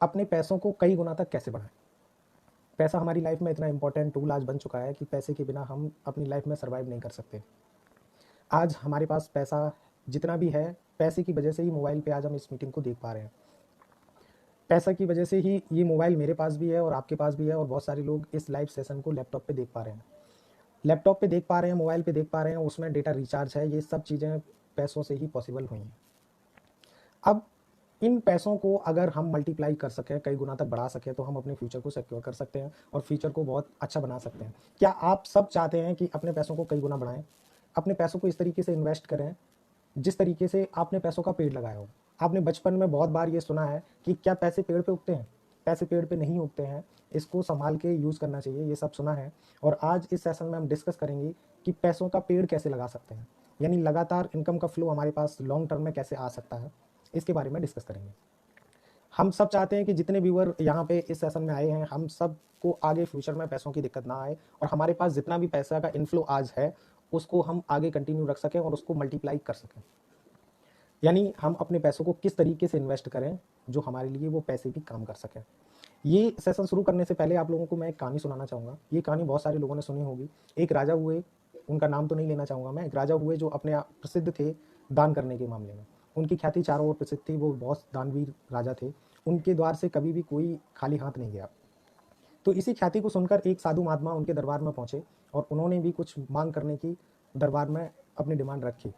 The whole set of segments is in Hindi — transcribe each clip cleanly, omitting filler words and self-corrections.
अपने पैसों को कई गुना तक कैसे बढ़ाएं। पैसा हमारी लाइफ में इतना इंपॉर्टेंट टूल आज बन चुका है कि पैसे के बिना हम अपनी लाइफ में सर्वाइव नहीं कर सकते। आज हमारे पास पैसा जितना भी है, पैसे की वजह से ही मोबाइल पे आज हम इस मीटिंग को देख पा रहे हैं। पैसा की वजह से ही ये मोबाइल मेरे पास भी है और आपके पास भी है, और बहुत सारे लोग इस लाइव सेशन को लैपटॉप पे देख पा रहे हैं, लैपटॉप पे देख पा रहे हैं, मोबाइल पे देख पा रहे हैं, उसमें डेटा रिचार्ज है। ये सब चीज़ें पैसों से ही पॉसिबल हुई हैं। अब इन पैसों को अगर हम मल्टीप्लाई कर सकें, कई गुना तक बढ़ा सकें, तो हम अपने फ्यूचर को सिक्योर कर सकते हैं और फ्यूचर को बहुत अच्छा बना सकते हैं। क्या आप सब चाहते हैं कि अपने पैसों को कई गुना बढ़ाएं? अपने पैसों को इस तरीके से इन्वेस्ट करें जिस तरीके से आपने पैसों का पेड़ लगाया हो। आपने बचपन में बहुत बार ये सुना है कि क्या पैसे पेड़ पे उगते हैं? पैसे पेड़ पे नहीं उगते हैं, इसको संभाल के यूज़ करना चाहिए, ये सब सुना है। और आज इस सेशन में हम डिस्कस करेंगे कि पैसों का पेड़ कैसे लगा सकते हैं, यानी लगातार इनकम का फ्लो हमारे पास लॉन्ग टर्म में कैसे आ सकता है, इसके बारे में डिस्कस करेंगे। हम सब चाहते हैं कि जितने व्यूअर यहाँ पे इस सेशन में आए हैं, हम सब को आगे फ्यूचर में पैसों की दिक्कत ना आए, और हमारे पास जितना भी पैसा का इनफ्लो आज है उसको हम आगे कंटिन्यू रख सकें और उसको मल्टीप्लाई कर सकें। यानी हम अपने पैसों को किस तरीके से इन्वेस्ट करें जो हमारे लिए वो पैसे भी काम कर सकें। ये सेशन शुरू करने से पहले आप लोगों को मैं एक कहानी सुनाना चाहूँगा। ये कहानी बहुत सारे लोगों ने सुनी होगी। एक राजा हुए, उनका नाम तो नहीं लेना चाहूँगा मैं। एक राजा हुए जो अपने आप प्रसिद्ध थे दान करने के मामले में। उनकी ख्याति चारों ओर प्रसिद्ध थी, वो बहुत दानवीर राजा थे। उनके द्वार से कभी भी कोई खाली हाथ नहीं गया। तो इसी ख्याति को सुनकर एक साधु महात्मा उनके दरबार में पहुंचे और उन्होंने भी कुछ मांग करने की दरबार में अपनी डिमांड रखी।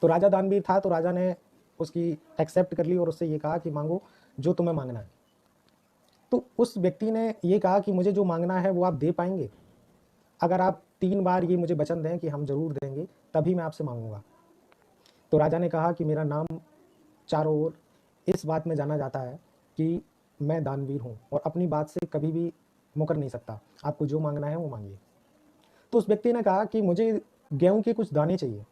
तो राजा दानवीर था, तो राजा ने उसकी एक्सेप्ट कर ली और उससे ये कहा कि मांगो जो तुम्हें मांगना है। तो उस व्यक्ति ने ये कहा कि मुझे जो मांगना है वो आप दे पाएंगे? अगर आप 3 बार ये मुझे वचन दें कि हम जरूर देंगे, तभी मैं आपसे मांगूंगा। तो राजा ने कहा कि मेरा नाम चारों ओर इस बात में जाना जाता है कि मैं दानवीर हूँ और अपनी बात से कभी भी मुकर नहीं सकता। आपको जो मांगना है वो मांगिए। तो उस व्यक्ति ने कहा कि मुझे गेहूं के कुछ दाने चाहिए।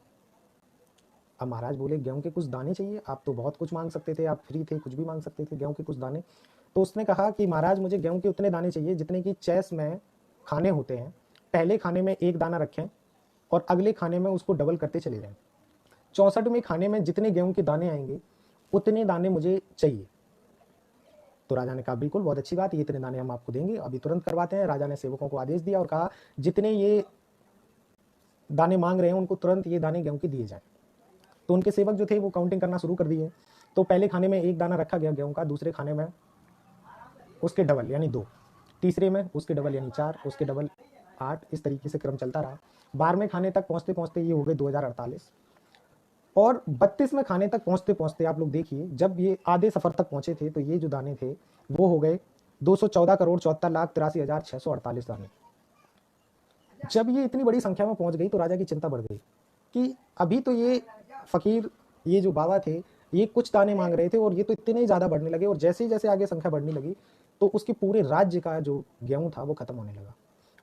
अब महाराज बोले, गेहूं के कुछ दाने चाहिए? आप तो बहुत कुछ मांग सकते थे, आप फ्री थे, कुछ भी मांग सकते थे, गेहूं के कुछ दाने? तो उसने कहा कि महाराज मुझे गेहूं के उतने दाने चाहिए जितने कि चेस में खाने होते हैं। पहले खाने में एक दाना रखें और अगले खाने में उसको डबल करते चले जाएं। 64वें खाने में जितने गेहूं के दाने आएंगे उतने दाने मुझे चाहिए। तो राजा ने कहा बिल्कुल, बहुत अच्छी बात, ये इतने दाने हम आपको देंगे, अभी तुरंत करवाते हैं। राजा ने सेवकों को आदेश दिया और कहा जितने ये दाने मांग रहे हैं उनको तुरंत ये दाने गेहूं के दिए जाएं। तो उनके सेवक जो थे वो काउंटिंग करना शुरू कर दिए। तो पहले खाने में एक दाना रखा गया गेहूं का, दूसरे खाने में उसके डबल यानी 2, तीसरे में उसके डबल यानी 4, उसके डबल 8, इस तरीके से क्रम चलता रहा। 12वें खाने तक पहुंचते पहुंचते ये हो गए 2048, और 32वें खाने तक पहुंचते पहुंचते आप लोग देखिए, जब ये आधे सफर तक पहुंचे थे तो ये जो दाने थे वो हो गए 214 करोड़ 74 लाख 83,648 दाने। जब ये इतनी बड़ी संख्या में पहुंच गई तो राजा की चिंता बढ़ गई कि अभी तो ये फकीर, ये जो बाबा थे, ये कुछ दाने मांग रहे थे और ये तो इतने ही ज्यादा बढ़ने लगे, और जैसे ही जैसे आगे संख्या बढ़ने लगी तो उसके पूरे राज्य का जो गेहूं था वो खत्म होने लगा।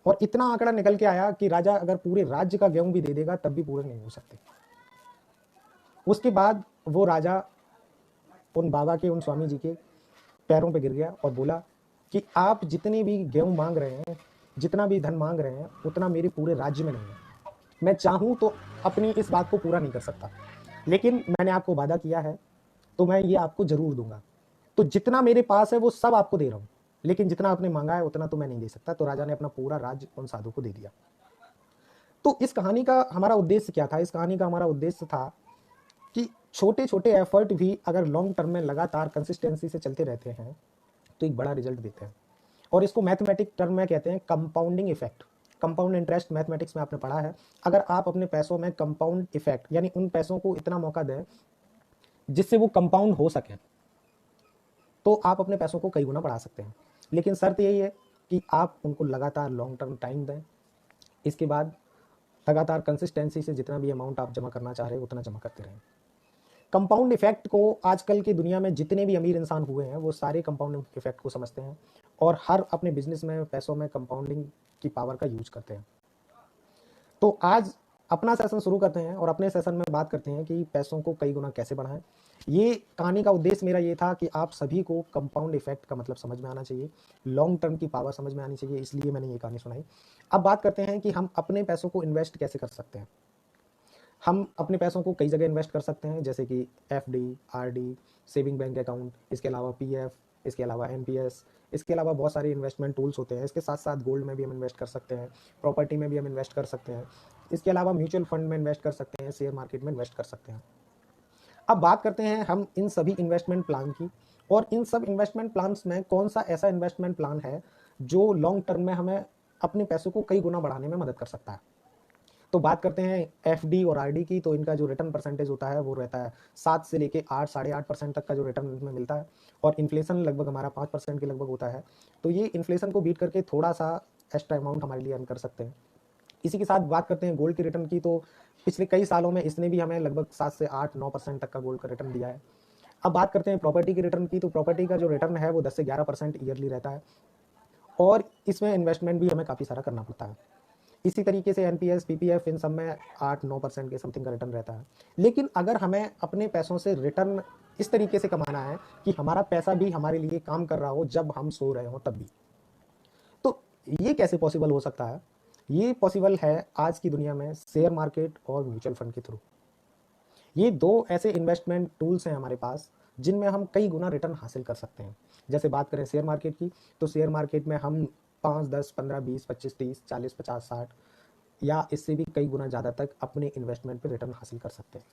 और इतना आंकड़ा निकल के आया कि राजा अगर पूरे राज्य का गेहूं भी दे देगा तब भी पूरे नहीं हो सकते। उसके बाद वो राजा उन बाबा के, उन स्वामी जी के पैरों पे गिर गया और बोला कि आप जितने भी गेहूं मांग रहे हैं, जितना भी धन मांग रहे हैं, उतना मेरे पूरे राज्य में नहीं है। मैं चाहूं तो अपनी इस बात को पूरा नहीं कर सकता, लेकिन मैंने आपको वादा किया है तो मैं ये आपको जरूर दूंगा। तो जितना मेरे पास है वो सब आपको दे रहा हूं, लेकिन जितना आपने मांगा है उतना तो मैं नहीं दे सकता। तो राजा ने अपना पूरा राज्य उन साधु को दे दिया। तो इस कहानी का हमारा उद्देश्य क्या था? इस कहानी का हमारा उद्देश्य था कि छोटे छोटे एफर्ट भी अगर लॉन्ग टर्म में लगातार कंसिस्टेंसी से चलते रहते हैं तो एक बड़ा रिजल्ट देते हैं। और इसको मैथमेटिक टर्म में कहते हैं compounding effect. Compound interest mathematics में आपने पढ़ा है। अगर आप अपने पैसों में कंपाउंड इफेक्ट, यानी उन पैसों को इतना मौका दें जिससे वो कंपाउंड हो सके, तो आप अपने पैसों को कई गुना बढ़ा सकते हैं। लेकिन शर्त यही है कि आप उनको लगातार लॉन्ग टर्म टाइम दें। इसके बाद लगातार कंसिस्टेंसी से जितना भी अमाउंट आप जमा करना चाह रहे हैं उतना जमा करते रहें। कंपाउंड इफेक्ट को आजकल की दुनिया में जितने भी अमीर इंसान हुए हैं वो सारे कंपाउंड इफेक्ट को समझते हैं और हर अपने बिजनेस में पैसों में कंपाउंडिंग की पावर का यूज करते हैं। तो आज अपना सेशन शुरू करते हैं और अपने सेशन में बात करते हैं कि पैसों को कई गुना कैसे बढ़ाएं। ये कहानी का उद्देश्य मेरा ये था कि आप सभी को कंपाउंड इफेक्ट का मतलब समझ में आना चाहिए, लॉन्ग टर्म की पावर समझ में आनी चाहिए, इसलिए मैंने ये कहानी सुनाई। अब बात करते हैं कि हम अपने पैसों को इन्वेस्ट कैसे कर सकते हैं। हम अपने पैसों को कई जगह इन्वेस्ट कर सकते हैं, जैसे कि FD, RD, saving bank account, इसके अलावा पीएफ, इसके अलावा एनपीएस, इसके अलावा बहुत सारे इन्वेस्टमेंट टूल्स होते हैं। इसके साथ साथ गोल्ड में भी हम इन्वेस्ट कर सकते हैं, प्रॉपर्टी में भी हम इन्वेस्ट कर सकते हैं, इसके अलावा म्यूचुअल फंड में इन्वेस्ट कर सकते हैं, शेयर मार्केट में इन्वेस्ट कर सकते हैं। अब बात करते हैं हम इन सभी इन्वेस्टमेंट प्लान की, और इन सब इन्वेस्टमेंट प्लान्स में कौन सा ऐसा इन्वेस्टमेंट प्लान है जो लॉन्ग टर्म में हमें अपने पैसों को कई गुना बढ़ाने में मदद कर सकता है। तो बात करते हैं एफडी और आरडी की, तो इनका जो रिटर्न परसेंटेज होता है वो रहता है 7 से लेके 8 8.5% तक का जो रिटर्न इसमें मिलता है, और इन्फ्लेशन लगभग हमारा 5% के लगभग होता है। तो ये इन्फ्लेशन को बीट करके थोड़ा सा एक्स्ट्रा अमाउंट हमारे लिए अर्न कर सकते हैं। इसी के साथ बात करते हैं गोल्ड की रिटर्न की, तो पिछले कई सालों में इसने भी हमें लगभग 7 से 8-9% तक का गोल्ड का रिटर्न दिया है। अब बात करते हैं प्रॉपर्टी की रिटर्न की, तो प्रॉपर्टी का जो रिटर्न है वो 10 से 11% ईयरली रहता है, और इसमें इन्वेस्टमेंट भी हमें काफ़ी सारा करना पड़ता है। इसी तरीके से एनपीएस, पीपीएफ, इन सब में 8-9% के समथिंग का रिटर्न रहता है। लेकिन अगर हमें अपने पैसों से रिटर्न इस तरीके से कमाना है कि हमारा पैसा भी हमारे लिए काम कर रहा हो जब हम सो रहे हो तब भी, तो ये कैसे पॉसिबल हो सकता है? ये पॉसिबल है आज की दुनिया में शेयर मार्केट और म्यूचुअल फंड के थ्रू। ये दो ऐसे इन्वेस्टमेंट टूल्स हैं हमारे पास जिनमें हम कई गुना रिटर्न हासिल कर सकते हैं। जैसे बात करें शेयर मार्केट की, तो शेयर मार्केट में हम 5, 10, 15, 20, 25, 30, 40, 50, 60 या इससे भी कई गुना ज़्यादा तक अपने इन्वेस्टमेंट पे रिटर्न हासिल कर सकते हैं।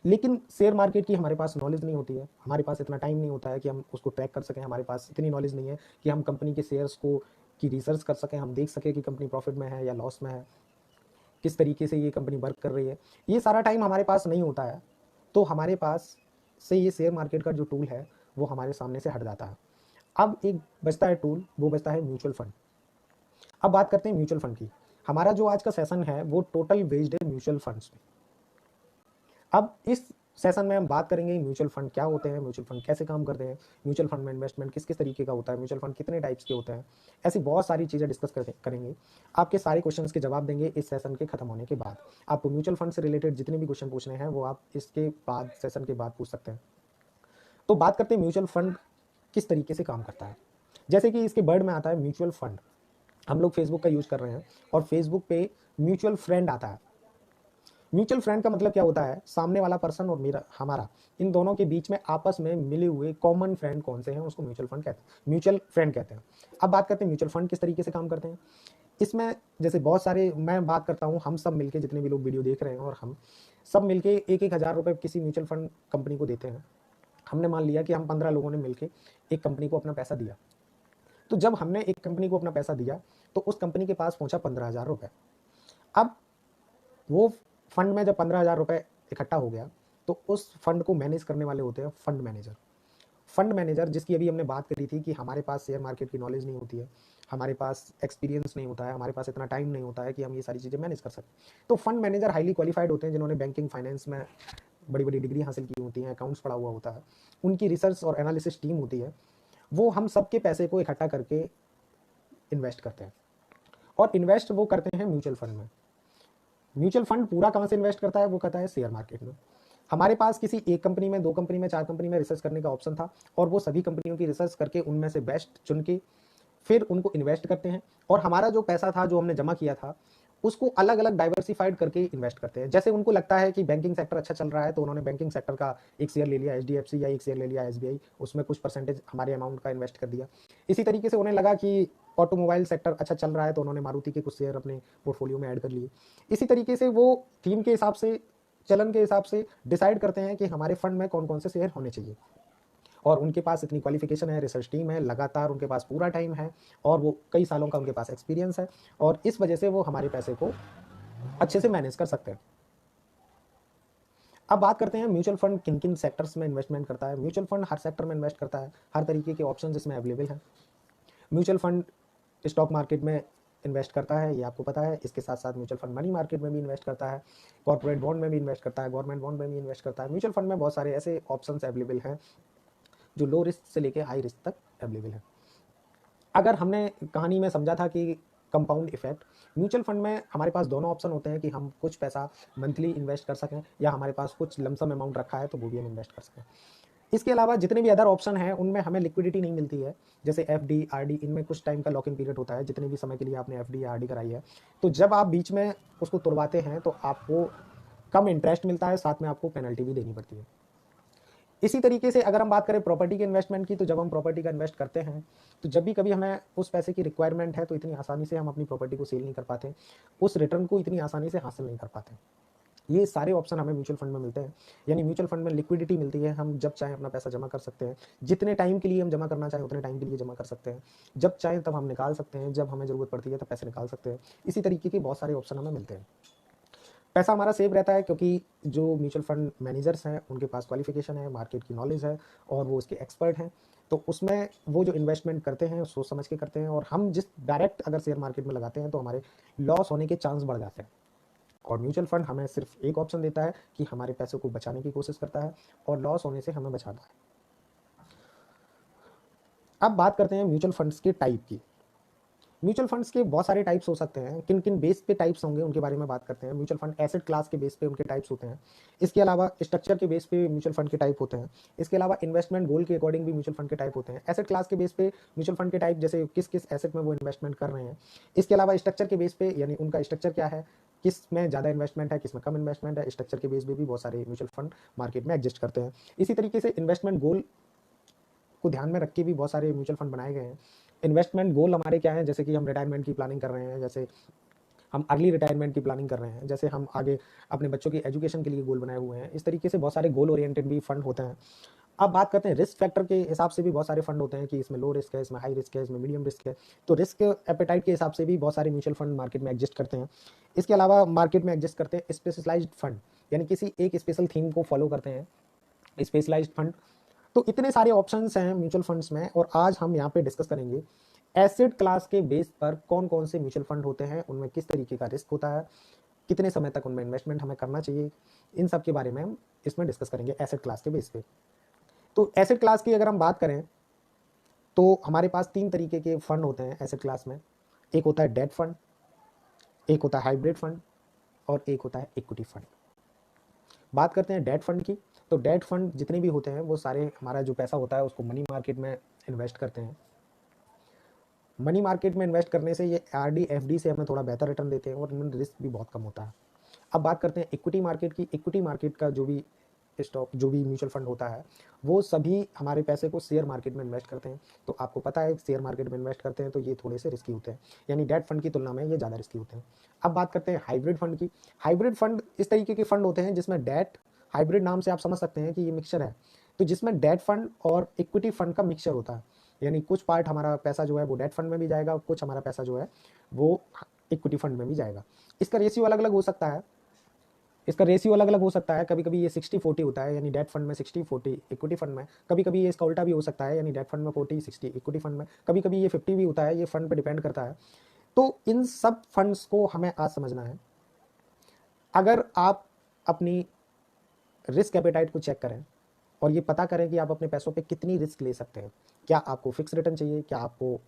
लेकिन शेयर मार्केट की हमारे पास नॉलेज नहीं होती है, हमारे पास इतना टाइम नहीं होता है कि हम उसको ट्रैक कर सकें, हमारे पास इतनी नॉलेज नहीं है कि हम कंपनी के शेयर्स को की रिसर्च कर सकें, हम देख सकें कि कंपनी प्रॉफिट में है या लॉस में है, किस तरीके से ये कंपनी वर्क कर रही है। ये सारा टाइम हमारे पास नहीं होता है, तो हमारे पास से ये शेयर मार्केट का जो टूल है वो हमारे सामने से हट जाता है। अब एक बचता है टूल, वो बचता है म्यूचुअल फंड। अब बात करते हैं म्यूचुअल फंड की। हमारा जो आज का सेशन है वो टोटल बेस्ड है म्यूचुअल फंड्स पे। अब इस सेशन में हम बात करेंगे म्यूचुअल फंड क्या होते हैं, म्यूचुअल फंड कैसे काम करते हैं, म्यूचुअल फंड में इन्वेस्टमेंट किस किस तरीके का होता है, म्यूचुअल फंड कितने टाइप्स के होते हैं, ऐसी बहुत सारी चीज़ें डिस्कस करेंगे। आपके सारे क्वेश्चंस के जवाब देंगे इस सेशन के खत्म होने के बाद। आपको म्यूचुअल फंड से रिलेटेड जितने भी क्वेश्चन पूछने हैं वो आप इसके बाद, सेशन के बाद पूछ सकते हैं। तो बात करते हैं म्यूचुअल फंड किस तरीके से काम करता है। जैसे कि इसके वर्ड में आता है म्यूचुअल फंड, हम लोग फेसबुक का यूज़ कर रहे हैं और फेसबुक पे म्यूचुअल फ्रेंड आता है। म्यूचुअल फ्रेंड का मतलब क्या होता है? सामने वाला पर्सन और मेरा, हमारा, इन दोनों के बीच में आपस में मिले हुए कॉमन फ्रेंड कौन से हैं उसको म्यूचुअल फंड कहते हैं, म्यूचुअल फ्रेंड कहते हैं। अब बात करते हैं म्यूचुअल फंड किस तरीके से काम करते हैं। इसमें जैसे बहुत सारे, मैं बात करता हूँ, हम सब मिलके, जितने भी लोग वीडियो देख रहे हैं और हम सब मिलके 1-1 हज़ार रुपये किसी म्यूचुअल फंड कंपनी को देते हैं। हमने मान लिया कि हम 15 लोगों ने मिलके एक कंपनी को अपना पैसा दिया। तो जब हमने एक कंपनी को अपना पैसा दिया तो उस कंपनी के पास पहुंचा 15,000 रुपये। अब वो फंड में जब 15,000 रुपये इकट्ठा हो गया तो उस फंड को मैनेज करने वाले होते हैं फंड मैनेजर। फंड मैनेजर, जिसकी अभी हमने बात करी थी कि हमारे पास शेयर मार्केट की नॉलेज नहीं होती है, हमारे पास एक्सपीरियंस नहीं होता है, हमारे पास इतना टाइम नहीं होता है कि हम ये सारी चीज़ें मैनेज कर सकें। तो फंड मैनेजर हाईली क्वालिफाइड होते हैं, जिन्होंने बैंकिंग फाइनेंस में बड़ी बड़ी डिग्री हासिल की होती हैं, अकाउंट्स पढ़ा हुआ होता है, उनकी रिसर्च और एनालिसिस टीम होती है। वो हम सबके पैसे को इकट्ठा करके इन्वेस्ट करते हैं, और इन्वेस्ट वो करते हैं म्यूचुअल फंड में। म्यूचुअल फंड पूरा कहाँ से इन्वेस्ट करता है? वो करता है शेयर मार्केट में। हमारे पास किसी एक कंपनी में, 2 कंपनी में, 4 कंपनी में रिसर्च करने का ऑप्शन था, और वो सभी कंपनियों की रिसर्च करके उनमें से बेस्ट चुन के फिर उनको इन्वेस्ट करते हैं, और हमारा जो पैसा था जो हमने जमा किया था उसको अलग अलग डाइवर्सिफाइड करके इन्वेस्ट करते हैं। जैसे उनको लगता है कि बैंकिंग सेक्टर अच्छा चल रहा है तो उन्होंने बैंकिंग सेक्टर का एक शेयर ले लिया एचडीएफसी, या एक शेयर ले लिया एसबीआई, उसमें कुछ परसेंटेज हमारे अमाउंट का इन्वेस्ट कर दिया। इसी तरीके से उन्हें लगा कि ऑटोमोबाइल सेक्टर अच्छा चल रहा है तो उन्होंने मारुति के कुछ शेयर अपने पोर्टफोलियो में ऐड कर लिए। इसी तरीके से वो थीम के हिसाब से, चलन के हिसाब से डिसाइड करते हैं कि हमारे फंड में कौन कौन से शेयर होने चाहिए, और उनके पास इतनी क्वालिफिकेशन है, रिसर्च टीम है, लगातार उनके पास पूरा टाइम है, और वो कई सालों का उनके पास एक्सपीरियंस है, और इस वजह से वो हमारे पैसे को अच्छे से मैनेज कर सकते हैं। अब बात करते हैं म्यूचुअल फंड किन किन सेक्टर्स में इन्वेस्टमेंट करता है। म्यूचुअल फंड हर सेक्टर में इन्वेस्ट करता है, हर तरीके के ऑप्शन इसमें अवेलेबल हैं। म्यूचुअल फंड स्टॉक मार्केट में इन्वेस्ट करता है, ये आपको पता है। इसके साथ साथ म्यूचुअल फंड मनी मार्केट में भी इन्वेस्ट करता है, कॉर्पोरेट बॉन्ड में भी इन्वेस्ट करता है, गवर्नमेंट बॉन्ड में भी इन्वेस्ट करता है। म्यूचुअल फंड में बहुत सारे ऐसे ऑप्शन अवेलेबल हैं जो लो रिस्क से लेकर हाई रिस्क तक अवेलेबल है। अगर हमने कहानी में समझा था कि कंपाउंड इफेक्ट, म्यूचुअल फंड में हमारे पास दोनों ऑप्शन होते हैं कि हम कुछ पैसा मंथली इन्वेस्ट कर सकें, या हमारे पास कुछ लमसम अमाउंट रखा है तो वो भी हम इन्वेस्ट कर सकें। इसके अलावा जितने भी अदर ऑप्शन हैं उनमें हमें लिक्विडिटी नहीं मिलती है। जैसे एफडी, आरडी, इनमें कुछ टाइम का लॉक इन पीरियड होता है, जितने भी समय के लिए आपने एफडी या आरडी कराई है। तो जब आप बीच में उसको तुड़वाते हैं तो आपको कम इंटरेस्ट मिलता है, साथ में आपको पेनल्टी भी देनी पड़ती है। इसी तरीके से अगर हम बात करें प्रॉपर्टी के इन्वेस्टमेंट की, तो जब हम प्रॉपर्टी का इन्वेस्ट करते हैं तो जब भी कभी हमें उस पैसे की रिक्वायरमेंट है तो इतनी आसानी से हम अपनी प्रॉपर्टी को सेल नहीं कर पाते, उस रिटर्न को इतनी आसानी से हासिल नहीं कर पाते। ये सारे ऑप्शन हमें म्यूचुअल फंड में मिलते हैं। यानी म्यूचुअल फंड में लिक्विडिटी मिलती है, हम जब चाहें अपना पैसा जमा कर सकते हैं, जितने टाइम के लिए हम जमा करना चाहें उतने टाइम के लिए जमा कर सकते हैं, जब चाहें तब हम निकाल सकते हैं, जब हमें ज़रूरत पड़ती है तब पैसे निकाल सकते हैं। इसी तरीके के बहुत सारे ऑप्शन हमें मिलते हैं। पैसा हमारा सेफ रहता है क्योंकि जो म्यूचुअल फंड मैनेजर्स हैं उनके पास क्वालिफिकेशन है, मार्केट की नॉलेज है और वो उसके एक्सपर्ट हैं। तो उसमें वो जो इन्वेस्टमेंट करते हैं सोच समझ के करते हैं, और हम जिस डायरेक्ट अगर शेयर मार्केट में लगाते हैं तो हमारे लॉस होने के चांस बढ़ जाते हैं। और म्यूचुअल फंड हमें सिर्फ एक ऑप्शन देता है कि हमारे पैसों को बचाने की कोशिश करता है और लॉस होने से हमें बचाता है। अब बात करते हैं म्यूचुअल फंड्स के टाइप की। म्यूचुअल फंड्स के बहुत सारे टाइप्स हो सकते हैं, किन किन बेस पे टाइप्स होंगे उनके बारे में बात करते हैं। म्यूचुअल फंड एसेट क्लास के बेस पे उनके टाइप्स होते हैं। इसके अलावा स्ट्रक्चर के बेस पे म्यूचुअल फंड के टाइप होते हैं। इसके अलावा इन्वेस्टमेंट गोल के अकॉर्डिंग भी म्यूचुअल फंड के टाइप होते हैं। एसेट क्लास के बेस पे म्यूचुअल फंड के टाइप, जैसे किस किस एसेट में वो इन्वेस्टमेंट कर रहे हैं। इसके अलावा स्ट्रक्चर के बेस पे, यानी उनका स्ट्रक्चर क्या है, किस में ज़्यादा इन्वेस्टमेंट है, किस में कम इन्वेस्टमेंट है, स्ट्रक्चर के बेस पे भी बहुत सारे म्यूचुअल फंड मार्केट में एग्जिस्ट करते हैं। इसी तरीके से इन्वेस्टमेंट गोल को ध्यान में रख के भी बहुत सारे म्यूचुअल फंड बनाए गए हैं। इन्वेस्टमेंट गोल हमारे क्या हैं, जैसे कि हम रिटायरमेंट की प्लानिंग कर रहे हैं, जैसे हम अर्ली रिटायरमेंट की प्लानिंग कर रहे हैं, जैसे हम आगे अपने बच्चों की एजुकेशन के लिए गोल बनाए हुए हैं। इस तरीके से बहुत सारे गोल ओरिएंटेड भी फंड होते हैं। अब बात करते हैं रिस्क फैक्टर के हिसाब से भी बहुत सारे फंड होते हैं कि इसमें लो रिस्क है, इसमें हाई रिस्क है, इसमें मीडियम रिस्क है। तो रिस्क एपेटाइट के हिसाब से भी बहुत सारे म्यूचुअल फंड मार्केट में एग्जिस्ट करते हैं। इसके अलावा मार्केट में एग्जिस्ट करते हैं स्पेशलाइज्ड फंड, यानी किसी एक स्पेशल थीम को फॉलो करते हैं स्पेशलाइज्ड फंड। तो इतने सारे ऑप्शंस हैं म्यूचुअल फंड्स में, और आज हम यहाँ पे डिस्कस करेंगे एसेट क्लास के बेस पर कौन कौन से म्यूचुअल फंड होते हैं, उनमें किस तरीके का रिस्क होता है, कितने समय तक उनमें इन्वेस्टमेंट हमें करना चाहिए। इन सब के बारे में हम इसमें डिस्कस करेंगे एसेट क्लास के बेस पे। तो एसेट क्लास की अगर हम बात करें तो हमारे पास तीन तरीके के फंड होते हैं एसेट क्लास में। एक होता है डेट फंड, एक होता है हाइब्रिड फंड, और एक होता है इक्विटी फंड। बात करते हैं डेट फंड की। तो डेट फंड जितने भी होते हैं वो सारे हमारा जो पैसा होता है उसको मनी मार्केट में इन्वेस्ट करते हैं। मनी मार्केट में इन्वेस्ट करने से ये आरडी एफडी से हमें थोड़ा बेहतर रिटर्न देते हैं और इनमें रिस्क भी बहुत कम होता है। अब बात करते हैं इक्विटी मार्केट की। इक्विटी मार्केट का जो भी स्टॉक, जो भी म्यूचुअल फंड होता है, वो सभी हमारे पैसे को शेयर मार्केट में इन्वेस्ट करते हैं। तो आपको पता है शेयर मार्केट में इन्वेस्ट करते हैं तो ये थोड़े से रिस्की होते हैं, यानी डेट फंड की तुलना में ये ज़्यादा रिस्की होते हैं। अब बात करते हैं हाइब्रिड फंड की। हाइब्रिड फंड इस तरीके के फंड होते हैं जिसमें डेट, हाइब्रिड नाम से आप समझ सकते हैं कि ये मिक्सचर है। तो जिसमें डेट फंड और इक्विटी फंड का मिक्सचर होता है, यानी कुछ पार्ट हमारा पैसा जो है वो डेट फंड में भी जाएगा, कुछ हमारा पैसा जो है वो इक्विटी फंड में भी जाएगा। इसका रेशियो अलग अलग हो सकता है, कभी कभी ये 60-40 होता है, यानी डेट फंड में 60-40 इक्विटी फंड में। कभी कभी ये इसका उल्टा भी हो सकता है, यानी डेट फंड में 40-60 इक्विटी फंड में। कभी कभी ये 50 भी होता है, ये फंड पर डिपेंड करता है। तो इन सब फंड्स को हमें आज समझना है। अगर आप अपनी रिस्क एपेटाइट को चेक करें और ये पता करें कि आप अपने पैसों पे कितनी रिस्क ले सकते हैं, क्या आपको फिक्स रिटर्न चाहिए, क्या आपको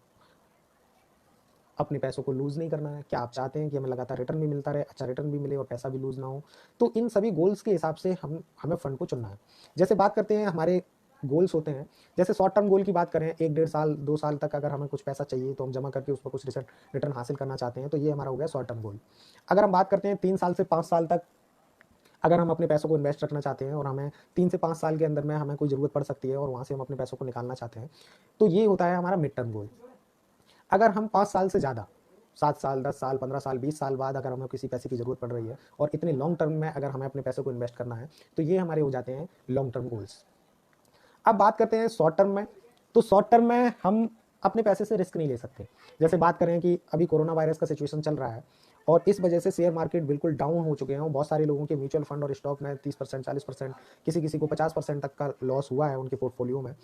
अपने पैसों को लूज़ नहीं करना है, क्या आप चाहते हैं कि हमें लगातार रिटर्न भी मिलता रहे, अच्छा रिटर्न भी मिले और पैसा भी लूज़ ना हो। तो इन सभी गोल्स के हिसाब से हमें फ़ंड को चुनना है। जैसे बात करते हैं हमारे गोल्स होते हैं, जैसे शॉर्ट टर्म गोल की बात करें, 1-1.5 साल 2 साल तक अगर हमें कुछ पैसा चाहिए तो हम जमा करके उस पर कुछ रिटर्न हासिल करना चाहते हैं, तो ये हमारा हो गया शॉर्ट टर्म गोल। अगर हम बात करते हैं 3 साल से 5 साल तक अगर हम अपने पैसों को इन्वेस्ट रखना चाहते हैं और हमें 3 से 5 साल के अंदर में हमें कोई ज़रूरत पड़ सकती है और वहाँ से हम अपने पैसों को निकालना चाहते हैं, तो ये होता है हमारा मिड टर्म गोल। अगर हम 5 साल से ज़्यादा, 7 साल 10 साल 15 साल 20 साल बाद अगर हमें किसी पैसे की ज़रूरत पड़ रही है और इतने लॉन्ग टर्म में अगर हमें अपने पैसों को इन्वेस्ट करना है, तो ये हमारे हो जाते हैं लॉन्ग टर्म गोल्स। अब बात करते हैं शॉर्ट टर्म में। तो शॉर्ट टर्म में हम अपने पैसे से रिस्क नहीं ले सकते। जैसे बात करें कि अभी कोरोना वायरस का सिचुएशन चल रहा है और इस वजह से शेयर मार्केट बिल्कुल डाउन हो चुके हैं और बहुत सारे लोगों के म्यूचुअल फंड और स्टॉक में 30%, 40%, किसी किसी को 50% तक का लॉस हुआ है उनके पोर्टफोलियो में।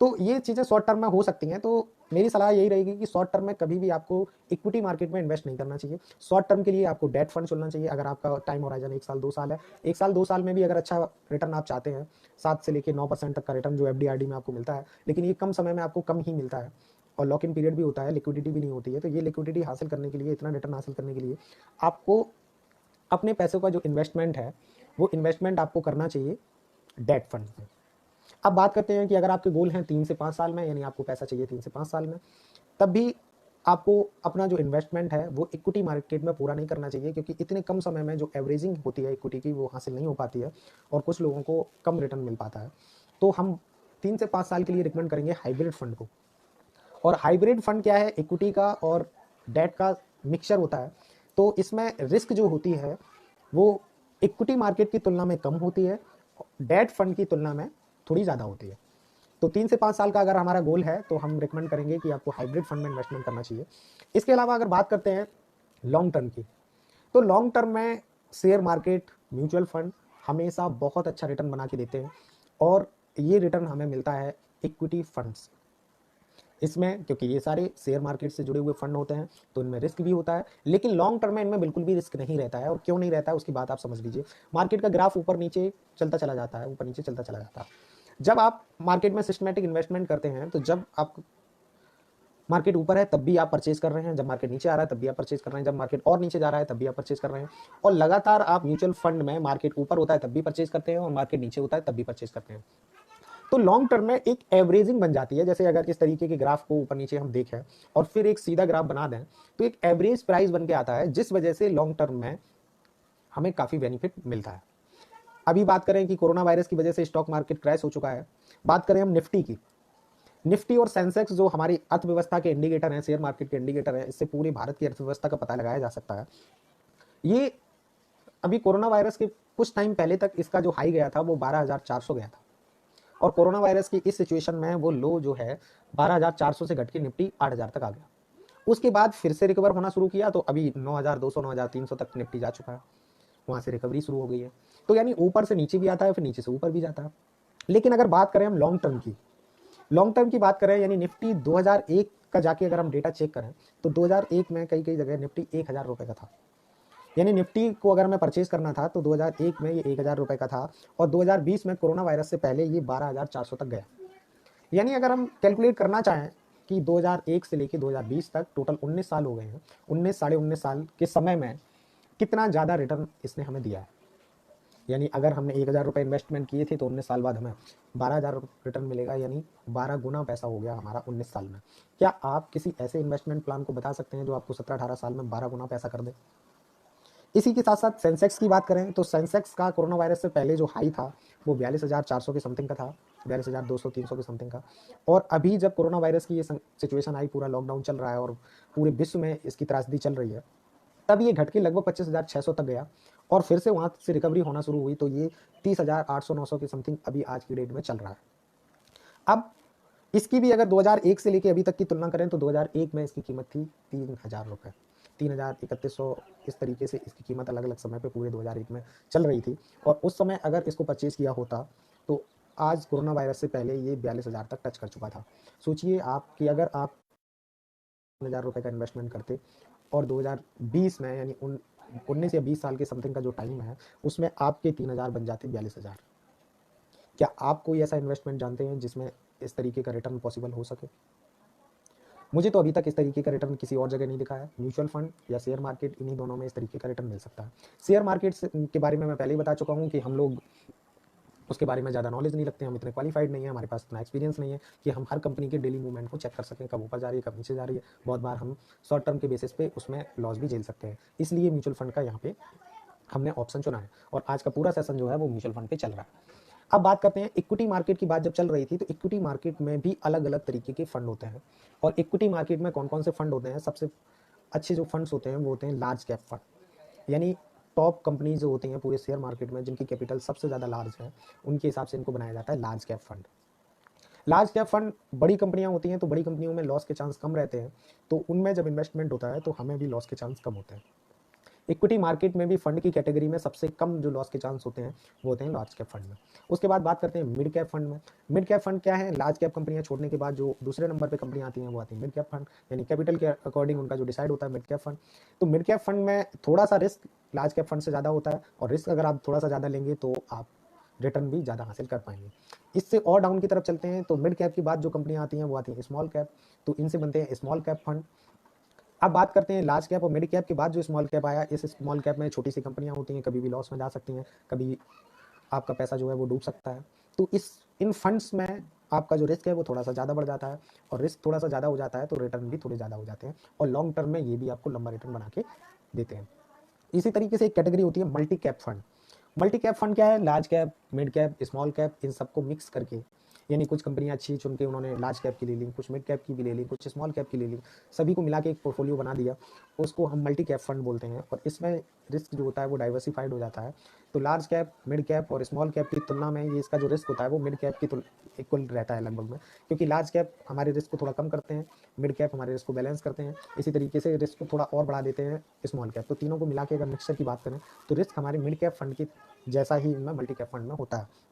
तो ये चीज़ें शॉर्ट टर्म में हो सकती हैं। तो मेरी सलाह यही रहेगी कि शॉर्ट टर्म में कभी भी आपको इक्विटी मार्केट में इन्वेस्ट नहीं करना चाहिए। शॉर्ट टर्म के लिए आपको डेट फंड चुनना चाहिए। अगर आपका टाइम होराइजन 1 साल 2 साल है, 1 साल 2 साल में भी अगर अच्छा रिटर्न आप चाहते हैं, 7 से लेकर 9% तक का रिटर्न जो एफडी आरडी में आपको मिलता है, लेकिन ये कम समय में आपको कम ही मिलता है और लॉक इन पीरियड भी होता है, लिक्विडिटी भी नहीं होती है। तो ये लिक्विडिटी हासिल करने के लिए, इतना रिटर्न हासिल करने के लिए आपको अपने पैसों का जो इन्वेस्टमेंट है वो इन्वेस्टमेंट आपको करना चाहिए डेट फंड में। अब बात करते हैं कि अगर आपके गोल हैं 3 से 5 साल में, यानी आपको पैसा चाहिए 3 से 5 साल में, तब भी आपको अपना जो इन्वेस्टमेंट है वो इक्विटी मार्केट में पूरा नहीं करना चाहिए, क्योंकि इतने कम समय में जो एवरेजिंग होती है इक्विटी की वो हासिल नहीं हो पाती है और कुछ लोगों को कम रिटर्न मिल पाता है। तो हम 3 से 5 साल के लिए रिकमेंड करेंगे हाइब्रिड फंड को। और हाइब्रिड फंड क्या है, इक्विटी का और डेट का मिक्सचर होता है। तो इसमें रिस्क जो होती है वो इक्विटी मार्केट की तुलना में कम होती है, डेट फंड की तुलना में थोड़ी ज़्यादा होती है। तो 3 से 5 साल का अगर हमारा गोल है तो हम रिकमेंड करेंगे कि आपको हाइब्रिड फंड में इन्वेस्टमेंट करना चाहिए। इसके अलावा अगर बात करते हैं लॉन्ग टर्म की, तो लॉन्ग टर्म में शेयर मार्केट, म्यूचुअल फंड हमेशा बहुत अच्छा रिटर्न बना के देते हैं, और ये रिटर्न हमें मिलता है इक्विटी फंड्स इसमें, क्योंकि ये सारे शेयर मार्केट से जुड़े हुए फंड होते हैं तो इनमें रिस्क भी होता है, लेकिन लॉन्ग टर्म में इनमें बिल्कुल भी रिस्क नहीं रहता है। और क्यों नहीं रहता है उसकी बात आप समझ लीजिए। मार्केट का ग्राफ ऊपर नीचे चलता चला जाता है, ऊपर नीचे चलता चला जाता है। जब आप मार्केट में सिस्टमेटिक इन्वेस्टमेंट करते हैं तो जब आप मार्केट ऊपर है तब भी आप परचेज कर रहे हैं, जब मार्केट नीचे आ रहा है तब भी आप परचेज कर रहे हैं, जब मार्केट और नीचे जा रहा है तब भी आप परचेज कर रहे हैं। और लगातार आप म्यूचुअल फंड में मार्केट ऊपर होता है तब भी परचेज करते हैं और मार्केट नीचे होता है तब भी परचेज करते हैं। तो लॉन्ग टर्म में एक एवरेजिंग बन जाती है। जैसे अगर इस तरीके के ग्राफ को ऊपर नीचे हम देखें और फिर एक सीधा ग्राफ बना दें तो एक एवरेज प्राइस बन के आता है, जिस वजह से लॉन्ग टर्म में हमें काफ़ी बेनिफिट मिलता है। अभी बात करें कि कोरोना वायरस की वजह से स्टॉक मार्केट क्रैश हो चुका है। बात करें हम निफ्टी की, निफ्टी और सेंसेक्स जो हमारी अर्थव्यवस्था के इंडिकेटर हैं, शेयर मार्केट के इंडिकेटर हैं, इससे पूरी भारत की अर्थव्यवस्था का पता लगाया जा सकता है। ये अभी कोरोना वायरस के कुछ टाइम पहले तक इसका जो हाई गया था वो 12,400 गया था, और कोरोना वायरस की इस सिचुएशन में वो लो जो है 12,400 से घट के निफ्टी 8,000 तक आ गया। उसके बाद फिर से रिकवर होना शुरू किया तो अभी 9,200 9,300 तक निफ्टी जा चुका है, वहां से रिकवरी शुरू हो गई है। तो यानी ऊपर से नीचे भी आता है, फिर नीचे से ऊपर भी जाता है। लेकिन अगर बात करें हम लॉन्ग टर्म की, लॉन्ग टर्म की बात करें, यानी निफ्टी 2001 का जाके अगर हम डेटा चेक करें तो 2001 में कई कई जगह निफ्टी 1,000 रुपए का था। यानी निफ्टी को अगर मैं परचेज करना था तो 2001 में ये 1,000 रुपए का था, और 2020 में कोरोना वायरस से पहले ये 12,400 तक गया। यानी अगर हम कैलकुलेट करना चाहें कि 2001 से लेकर 2020 तक टोटल 19 साल हो गए हैं, 19 साढ़े 19 साल के समय में कितना ज़्यादा रिटर्न इसने हमें दिया है। यानी अगर हमने 1,000 रुपये इन्वेस्टमेंट किए थे तो 19 साल बाद हमें 12,000 रिटर्न मिलेगा, यानी 12 गुना पैसा हो गया हमारा 19 साल में। क्या आप किसी ऐसे इन्वेस्टमेंट प्लान को बता सकते हैं जो आपको 17-18 साल में 12 गुना पैसा कर दे? इसी के साथ साथ सेंसेक्स की बात करें तो सेंसेक्स का कोरोना वायरस से पहले जो हाई था वो 42,400 के समथिंग का था, 42,200-300 के समथिंग का। और अभी जब कोरोना वायरस की ये सिचुएशन आई, पूरा लॉकडाउन चल रहा है और पूरे विश्व में इसकी त्रासदी चल रही है, तब ये घट के लगभग 25,600 तक गया, और फिर से वहाँ से रिकवरी होना शुरू हुई तो ये 30,800-900 के समथिंग अभी आज की डेट में चल रहा है। अब इसकी भी अगर 2001 से लेके अभी तक की तुलना करें तो 2001 में इसकी कीमत थी 3,000 रुपये, 3,000-3,100, इस तरीके से इसकी कीमत अलग अलग समय पे पूरे 2001 में चल रही थी। और उस समय अगर इसको परचेज किया होता तो आज कोरोना वायरस से पहले ये 42,000 तक टच कर चुका था। सोचिए आप कि अगर आप 3,000 रुपये का इन्वेस्टमेंट करते और 2020 में, यानी 19 या 20 साल के समथिंग का जो टाइम है, उसमें आपके 3,000 बन जाते 42,000। क्या आप कोई ऐसा इन्वेस्टमेंट जानते हैं जिसमें इस तरीके का रिटर्न पॉसिबल हो सके? मुझे तो अभी तक इस तरीके का रिटर्न किसी और जगह नहीं दिखा है। म्यूचुअल फंड या शेयर मार्केट, इन्हीं दोनों में इस तरीके का रिटर्न मिल सकता है। शेयर मार्केट के बारे में मैं पहले ही बता चुका हूँ कि हम लोग उसके बारे में ज़्यादा नॉलेज नहीं रखते, हम इतने क्वालिफाइड नहीं है, हमारे पास इतना एक्सपीरियंस नहीं है कि हम हर कंपनी के डेली मूवमेंट को चेक कर सकें, कब ऊपर जा रही है, कब नीचे जा रही है। बहुत बार हम शॉर्ट टर्म के बेसिस पे उसमें लॉस भी झेल सकते हैं। इसलिए म्यूचुअल फंड का यहाँ पे हमने ऑप्शन चुना है, और आज का पूरा सेशन जो है वो म्यूचुअल फंड पे चल रहा है। अब बात करते हैं इक्विटी मार्केट की। बात जब चल रही थी तो इक्विटी मार्केट में भी अलग अलग तरीके के फंड होते हैं, और इक्विटी मार्केट में कौन कौन से फंड होते हैं? सबसे अच्छे जो फंड्स होते हैं वो होते हैं लार्ज कैप फंड, यानी टॉप कंपनीज जो होती हैं पूरे शेयर मार्केट में, जिनकी कैपिटल सबसे ज़्यादा लार्ज है, उनके हिसाब से इनको बनाया जाता है large cap fund. Large cap fund बड़ी कंपनियां होती हैं तो बड़ी कंपनियों में लॉस के चांस कम रहते हैं, तो उनमें जब इन्वेस्टमेंट होता है तो हमें भी लॉस के चांस कम होते हैं। इक्विटी मार्केट में भी फंड की कैटेगरी में सबसे कम जो लॉस के चांस होते हैं वो होते हैं लार्ज कैप फंड में। उसके बाद बात करते हैं मिड कैप फंड में। मिड कैप फंड क्या है? लार्ज कैप कंपनियां छोड़ने के बाद जो दूसरे नंबर पे कंपनियां आती हैं वो आती हैं मिड कैप फंड, यानी कैपिटल के अकॉर्डिंग उनका जो डिसाइड होता है मिड कैप फंड। तो मिड कैप फंड में थोड़ा सा रिस्क लार्ज कैप फंड से ज़्यादा होता है, और रिस्क अगर आप थोड़ा सा ज़्यादा लेंगे तो आप रिटर्न भी ज़्यादा हासिल कर पाएंगे। इससे और डाउन की तरफ चलते हैं तो मिड कैप की बात जो कंपनियां आती हैं वो आती हैं स्मॉल कैप, तो इनसे बनते हैं स्मॉल कैप फंड। अब बात करते हैं लार्ज कैप और मिड कैप के बाद जो स्मॉल कैप आया। इस स्मॉल कैप में छोटी सी कंपनियां होती हैं, कभी भी लॉस में जा सकती हैं, कभी आपका पैसा जो है वो डूब सकता है। तो इन फंड्स में आपका जो रिस्क है वो थोड़ा सा ज़्यादा बढ़ जाता है, और रिस्क थोड़ा सा ज़्यादा हो जाता है तो रिटर्न भी थोड़े ज़्यादा हो जाते हैं, और लॉन्ग टर्म में ये भी आपको लंबा रिटर्न बना के देते हैं। इसी तरीके से एक कैटेगरी होती है multi cap fund. Multi cap fund क्या है? Large cap, mid cap, small cap, इन सबको मिक्स करके, यानी कुछ कंपनियां अच्छी चुन के उन्होंने लार्ज कैप की ले ली, कुछ मिड कैप की भी ले ली, कुछ स्मॉल कैप की ले ली, सभी को मिला के एक पोर्टफोलियो बना दिया, उसको हम मल्टी कैप फंड बोलते हैं। और इसमें रिस्क जो होता है वो डाइवर्सिफाइड हो जाता है। तो लार्ज कैप, मिड कैप और स्मॉल कैप की तुलना में ये इसका जो रिस्क होता है वो मिड कैप की इक्वल रहता है लगभग में, क्योंकि लार्ज कैप हमारे रिस्क को थोड़ा कम करते हैं, मिड कैप हमारे रिस्क को बैलेंस करते हैं, इसी तरीके से रिस्क को थोड़ा और बढ़ा देते हैं स्मॉल कैप। तो तीनों को मिला के अगर मिक्सचर की बात करें तो रिस्क हमारे मिड कैप फंड की जैसा ही इनमें मल्टी कैप फंड में होता है।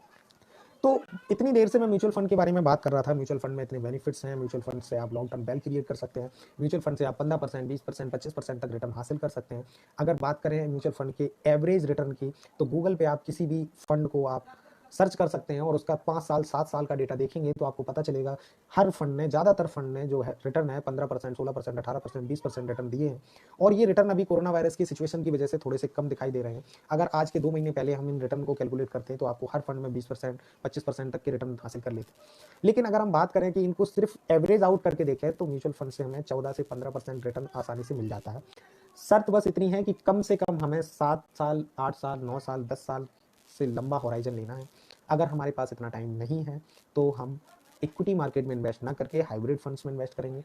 तो इतनी देर से मैं म्यूचुअल फंड के बारे में बात कर रहा था। म्यूचुअल फंड में इतने बेनिफिट्स हैं। म्यूचुअल फंड से आप लॉन्ग टर्म वेल्थ क्रिएट कर सकते हैं। म्यूचुअल फंड से आप 15%, 20%, 25% तक रिटर्न हासिल कर सकते हैं। अगर बात करें म्यूचुअल फंड के एवरेज रिटर्न की, तो गूगल पे आप किसी भी फंड को आप सर्च कर सकते हैं और उसका 5 साल 7 साल का डेटा देखेंगे तो आपको पता चलेगा हर फंड ने, ज़्यादातर फंड ने जो है रिटर्न है 15%, 16%, 18%, 20% रिटर्न दिए हैं। और ये रिटर्न अभी कोरोना वायरस की सिचुएशन की वजह से थोड़े से कम दिखाई दे रहे हैं। अगर आज के 2 महीने पहले हम इन रिटर्न को कैलकुलेट करते हैं तो आपको हर फंड में 20%, 25% तक के रिटर्न हासिल कर लेते हैं। लेकिन अगर हम बात करें कि इनको सिर्फ एवरेज आउट करके देखें तो म्यूचुअल फंड से हमें 14 से 15% रिटर्न आसानी से मिल जाता है। शर्त बस इतनी है कि कम से कम हमें 7 साल, 8 साल, 9 साल, 10 साल से लंबा होराइजन लेना है। अगर हमारे पास इतना टाइम नहीं है तो हम इक्विटी मार्केट में इन्वेस्ट ना करके हाइब्रिड फंड्स में इन्वेस्ट करेंगे।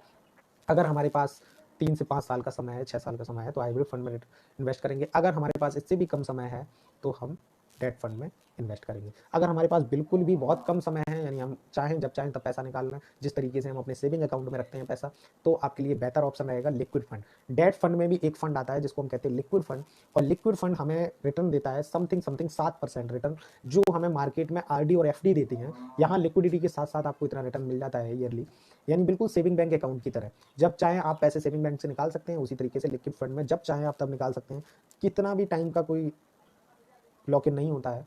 अगर हमारे पास 3 से 5 साल का समय है, 6 साल का समय है तो हाइब्रिड फंड में इन्वेस्ट करेंगे। अगर हमारे पास इससे भी कम समय है तो हम डेट फंड में इन्वेस्ट करेंगे। अगर हमारे पास बिल्कुल भी बहुत कम समय है, यानी हम चाहें जब चाहें तब पैसा निकालना है, जिस तरीके से हम अपने सेविंग अकाउंट में रखते हैं पैसा, तो आपके लिए बेहतर ऑप्शन रहेगा लिक्विड फंड। डेट फंड में भी एक फंड आता है जिसको हम कहते हैं लिक्विड फंड, और लिक्विड फंड हमें रिटर्न देता है समथिंग 7% रिटर्न, जो हमें मार्केट में आरडी और एफडी देती हैं। यहाँ लिक्विडिटी के साथ साथ आपको इतना रिटर्न मिल जाता है ईयरली, यानी बिल्कुल सेविंग बैंक अकाउंट की तरह। जब चाहें आप पैसे सेविंग बैंक से निकाल सकते हैं, उसी तरीके से लिक्विड फंड में जब चाहें आप तब निकाल सकते हैं। कितना भी टाइम का कोई लॉक इन नहीं होता है।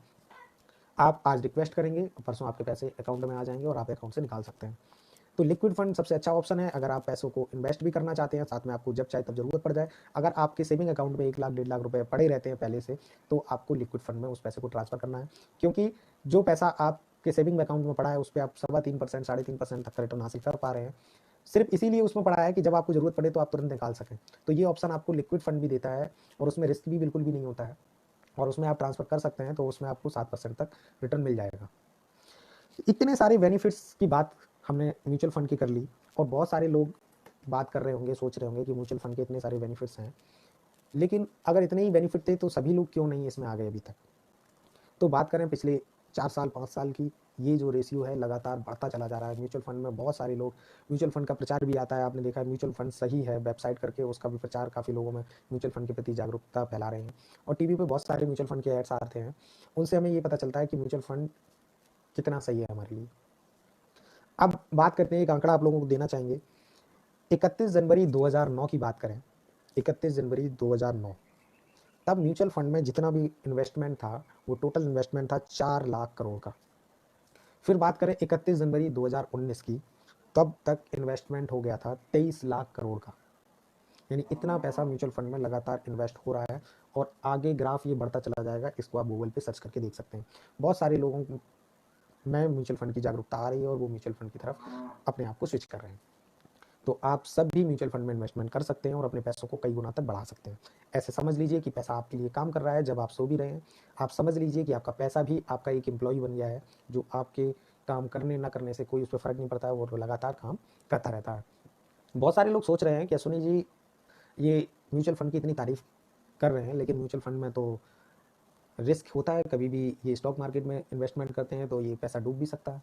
आप आज रिक्वेस्ट करेंगे, परसों आपके पैसे अकाउंट में आ जाएंगे और आप अकाउंट से निकाल सकते हैं। तो लिक्विड फंड सबसे अच्छा ऑप्शन है अगर आप पैसों को इन्वेस्ट भी करना चाहते हैं, साथ में आपको जब चाहे तब जरूरत पड़ जाए। अगर आपके सेविंग अकाउंट में 1 लाख 1.5 लाख रुपए पड़े रहते हैं पहले से, तो आपको लिक्विड फंड में उस पैसे को ट्रांसफर करना है, क्योंकि जो पैसा आपके सेविंग अकाउंट में पड़ा है उस पर आप 3.25%, 3.5% तक का रिटर्न हासिल कर पा रहे हैं। सिर्फ इसीलिए उसमें पड़ा है कि जब आपको जरूरत पड़े तो आप तुरंत निकाल सकें। तो ये ऑप्शन आपको लिक्विड फंड भी देता है और उसमें रिस्क भी बिल्कुल भी नहीं होता है, और उसमें आप ट्रांसफर कर सकते हैं तो उसमें आपको 7% तक रिटर्न मिल जाएगा। इतने सारे बेनिफिट्स की बात हमने म्यूचुअल फंड की कर ली, और बहुत सारे लोग बात कर रहे होंगे, सोच रहे होंगे कि म्यूचुअल फंड के इतने सारे बेनिफिट्स हैं, लेकिन अगर इतने ही बेनिफिट थे तो सभी लोग क्यों नहीं इसमें आ गए अभी तक। तो बात करें पिछले 4 साल 5 साल की, ये जो रेशियो है लगातार बढ़ता चला जा रहा है। म्यूचुअल फंड में बहुत सारे लोग, म्यूचुअल फंड का प्रचार भी आता है, आपने देखा है म्यूचुअल फंड सही है वेबसाइट करके उसका भी प्रचार, काफ़ी लोगों में म्यूचुअल फंड के प्रति जागरूकता फैला रहे हैं, और टीवी पे बहुत सारे म्यूचुअल फंड के एड्स आते हैं। उनसे हमें ये पता चलता है कि म्यूचुअल फंड कितना सही है हमारे लिए। अब बात करते हैं, एक आंकड़ा आप लोगों को देना चाहेंगे। 31 जनवरी 2009 की बात करें, 31 जनवरी 2009, तब म्यूचुअल फंड में जितना भी इन्वेस्टमेंट था वो टोटल इन्वेस्टमेंट था 4 लाख करोड़ का। फिर बात करें 31 जनवरी 2019 की, तब तक इन्वेस्टमेंट हो गया था 23 लाख करोड़ का। यानी इतना पैसा म्यूचुअल फंड में लगातार इन्वेस्ट हो रहा है, और आगे ग्राफ ये बढ़ता चला जाएगा। इसको आप गूगल पे सर्च करके देख सकते हैं। बहुत सारे लोगों में म्यूचुअल फंड की जागरूकता आ रही है और वो म्यूचुअल फंड की तरफ अपने आप को स्विच कर रहे हैं। तो आप सब भी म्यूचुअल फंड में इन्वेस्टमेंट कर सकते हैं और अपने पैसों को कई गुना तक बढ़ा सकते हैं। ऐसे समझ लीजिए कि पैसा आपके लिए काम कर रहा है जब आप सो भी रहे हैं। आप समझ लीजिए कि आपका पैसा भी आपका एक एम्प्लॉय बन गया है, जो आपके काम करने ना करने से कोई उस पर फ़र्क नहीं पड़ता है, वो लगातार काम करता रहता है। बहुत सारे लोग सोच रहे हैं कि सुनी जी, ये म्यूचुअल फंड की इतनी तारीफ कर रहे हैं, लेकिन म्यूचुअल फंड में तो रिस्क होता है, कभी भी ये स्टॉक मार्केट में इन्वेस्टमेंट करते हैं तो ये पैसा डूब भी सकता है।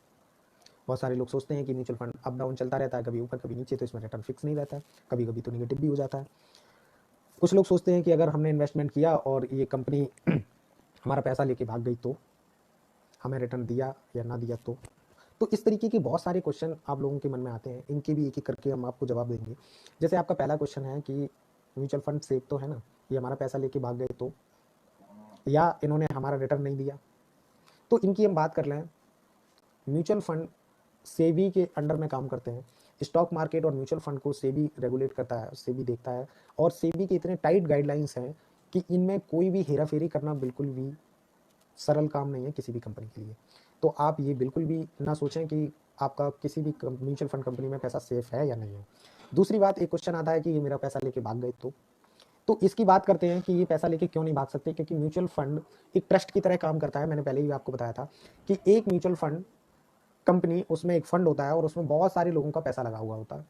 बहुत सारे लोग सोचते हैं कि म्यूचुअल फंड अप डाउन चलता रहता है, कभी ऊपर कभी नीचे, तो इसमें रिटर्न फिक्स नहीं रहता है, कभी कभी तो निगेटिव भी हो जाता है। कुछ लोग सोचते हैं कि अगर हमने इन्वेस्टमेंट किया और ये कंपनी हमारा पैसा लेके भाग गई तो हमें रिटर्न दिया या ना दिया तो इस तरीके के बहुत सारे क्वेश्चन आप लोगों के मन में आते हैं। इनके भी एक एक करके हम आपको जवाब देंगे। जैसे आपका पहला क्वेश्चन है कि म्यूचुअल फंड सेफ तो है ना, ये हमारा पैसा लेके भाग गए तो, या इन्होंने हमारा रिटर्न नहीं दिया। तो इनकी हम बात कर लें। म्यूचुअल फंड सेबी के अंडर में काम करते हैं। स्टॉक मार्केट और म्यूचुअल फंड को सेबी रेगुलेट करता है, सेबी देखता है, और सेबी के इतने टाइट गाइडलाइंस हैं कि इनमें कोई भी हेरा फेरी करना बिल्कुल भी सरल काम नहीं है किसी भी कंपनी के लिए। तो आप ये बिल्कुल भी ना सोचें कि आपका किसी भी म्यूचुअल फंड कंपनी में पैसा सेफ है या नहीं है। दूसरी बात, एक क्वेश्चन आता है कि ये मेरा पैसा लेके भाग गए तो तो इसकी बात करते हैं कि ये पैसा लेके क्यों नहीं भाग सकते, क्योंकि म्यूचुअल फंड एक ट्रस्ट की तरह काम करता है। मैंने पहले ही आपको बताया था कि एक म्यूचुअल फंड कंपनी, उसमें एक फंड होता है और उसमें बहुत सारे लोगों का पैसा लगा हुआ होता है।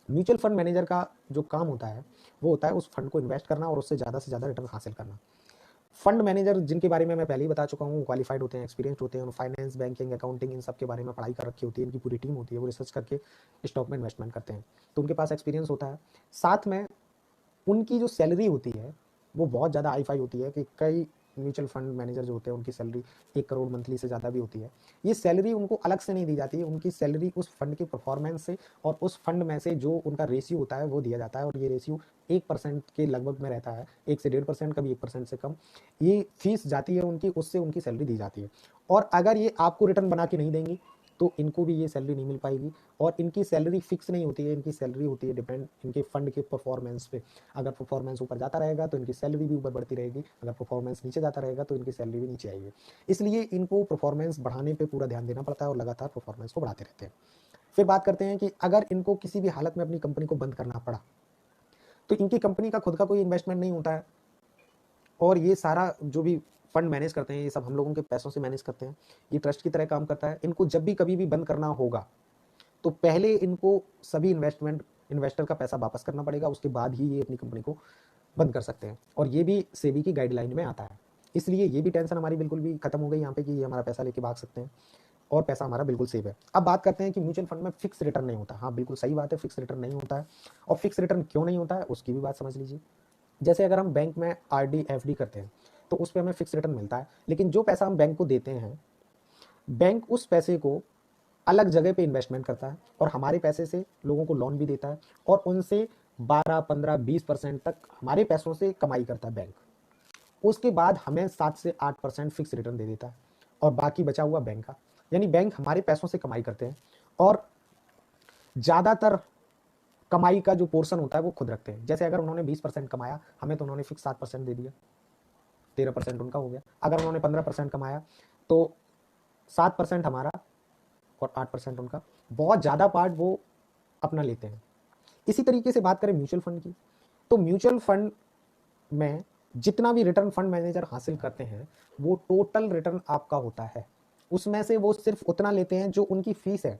म्यूचुअल फंड मैनेजर का जो काम होता है वो होता है उस फंड को इन्वेस्ट करना और उससे ज़्यादा से ज़्यादा रिटर्न हासिल करना। फंड मैनेजर जिनके बारे में मैं पहले ही बता चुका हूँ, क्वालिफाइड होते हैं, एक्सपीरियंस्ड होते हैं, फाइनेंस, बैंकिंग, अकाउंटिंग, इन सब के बारे में पढ़ाई कर रखी होती है, इनकी पूरी टीम होती है, वो रिसर्च करके स्टॉक में इन्वेस्टमेंट करते हैं, तो उनके पास एक्सपीरियंस होता है। साथ में उनकी जो सैलरी होती है वो बहुत ज़्यादा हाई फाई होती है कि कई म्यूचुअल फंड मैनेजर जो होते हैं उनकी सैलरी 1 करोड़ मंथली से ज़्यादा भी होती है। ये सैलरी उनको अलग से नहीं दी जाती है, उनकी सैलरी उस फंड के परफॉर्मेंस से और उस फंड में से जो उनका रेशियो होता है वो दिया जाता है, और ये रेशियो 1% के लगभग में रहता है, 1 से 1.5%, कभी 1% से कम ये फीस जाती है उनकी, उससे उनकी सैलरी दी जाती है। और अगर ये आपको रिटर्न बना के नहीं देंगी तो इनको भी ये सैलरी नहीं मिल पाएगी। और इनकी सैलरी फिक्स नहीं होती है, इनकी सैलरी होती है डिपेंड इनके फंड के परफॉर्मेंस पे। अगर परफॉर्मेंस ऊपर जाता रहेगा तो इनकी सैलरी भी ऊपर बढ़ती रहेगी, अगर परफॉर्मेंस नीचे जाता रहेगा तो इनकी सैलरी भी नीचे आएगी। इसलिए इनको परफॉर्मेंस बढ़ाने पे पूरा ध्यान देना पड़ता है और लगातार परफॉर्मेंस को बढ़ाते रहते हैं। फिर बात करते हैं कि अगर इनको किसी भी हालत में अपनी कंपनी को बंद करना पड़ा तो इनकी कंपनी का खुद का कोई इन्वेस्टमेंट नहीं होता है, और ये सारा जो भी फंड मैनेज करते हैं ये सब हम लोगों के पैसों से मैनेज करते हैं, ये ट्रस्ट की तरह काम करता है। इनको जब भी कभी भी बंद करना होगा तो पहले इनको सभी इन्वेस्टर का पैसा वापस करना पड़ेगा, उसके बाद ही ये अपनी कंपनी को बंद कर सकते हैं, और ये भी सेबी की गाइडलाइन में आता है। इसलिए ये भी टेंशन हमारी बिल्कुल भी खत्म हो गई यहाँ पे कि ये हमारा पैसा लेके भाग सकते हैं और पैसा हमारा बिल्कुल सेफ है। अब बात करते हैं कि म्यूचुअल फंड में फिक्स रिटर्न नहीं होता। हाँ, बिल्कुल सही बात है, फिक्स रिटर्न नहीं होता है। और फिक्स रिटर्न क्यों नहीं होता है उसकी भी बात समझ लीजिए। जैसे अगर हम बैंक में आरडी एफडी करते हैं तो उस पर हमें फिक्स रिटर्न मिलता है, लेकिन जो पैसा हम बैंक को देते हैं, बैंक उस पैसे को अलग जगह पे इन्वेस्टमेंट करता है और हमारे पैसे से लोगों को लोन भी देता है, और उनसे 12, 15, 20% तक हमारे पैसों से कमाई करता है बैंक। उसके बाद हमें 7 से 8% फिक्स रिटर्न दे देता है और बाकी बचा हुआ बैंक का। यानी बैंक हमारे पैसों से कमाई करते हैं और ज़्यादातर कमाई का जो पोर्शन होता है वो खुद रखते हैं। जैसे अगर उन्होंने 20% कमाया, हमें तो उन्होंने फिक्स 7% दे दिया, 13% उनका हो गया। अगर उन्होंने 15% कमाया तो 7% हमारा और 8% उनका, बहुत ज़्यादा पार्ट वो अपना लेते हैं। इसी तरीके से बात करें म्यूचुअल फंड की, तो म्यूचुअल फंड में जितना भी रिटर्न फंड मैनेजर हासिल करते हैं वो टोटल रिटर्न आपका होता है, उसमें से वो सिर्फ उतना लेते हैं जो उनकी फीस है,